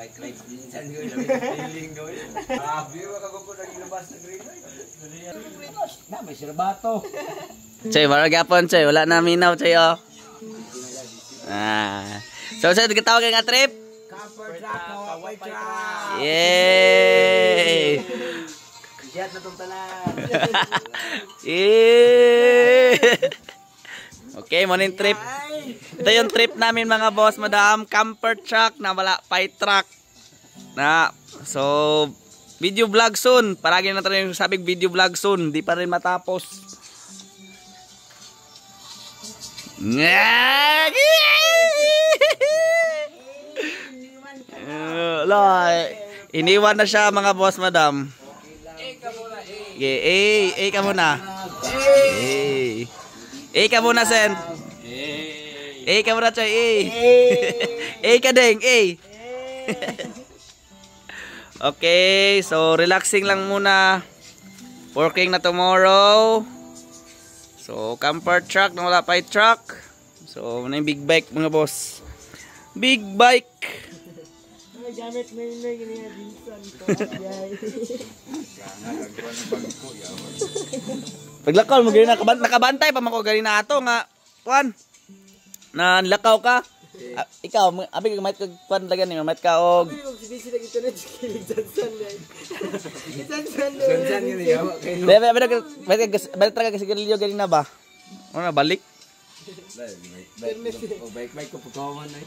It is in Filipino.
bike ride minsan ko feeling ko. Grabe ako ko naglabas ng green light. Na may sirbato. Choy, marag yapon choy, wala na minaw choy oh. So gitawag nga trip. Camper truck, kaway truck. Yay! Diyan na tong tanan. Yay! Okay, morning trip. Ito yung trip namin mga boss, madam. Camper truck na wala pay truck. So, video vlog soon. Paragi na tayo yung sabing video vlog soon. Di pa rin matapos. Iniwan na siya mga boss, madam. Ka muna. Ka muna, sen. Ka muna, choy. Ka ding. Okay, so relaxing lang muna. Working na tomorrow. So, camper truck na wala pa yung truck. So, na yung big bike mga boss. Big bike. Ay, gamit mo yun na ganyan dinsan to. Paglakaw mo ganyan, nakabantay pa man ko ganyan na ato nga. Kuan, na nilakaw ka. Ikaw, abi kag might kag kuan lagan ni might ka og. Abi mo busy na internet kilig dansan yan. Dansan yun yawa kay. Bebe talaga kasi ganilyo ganyan na ba? Ano na balik? Bike ko pagkawan ay.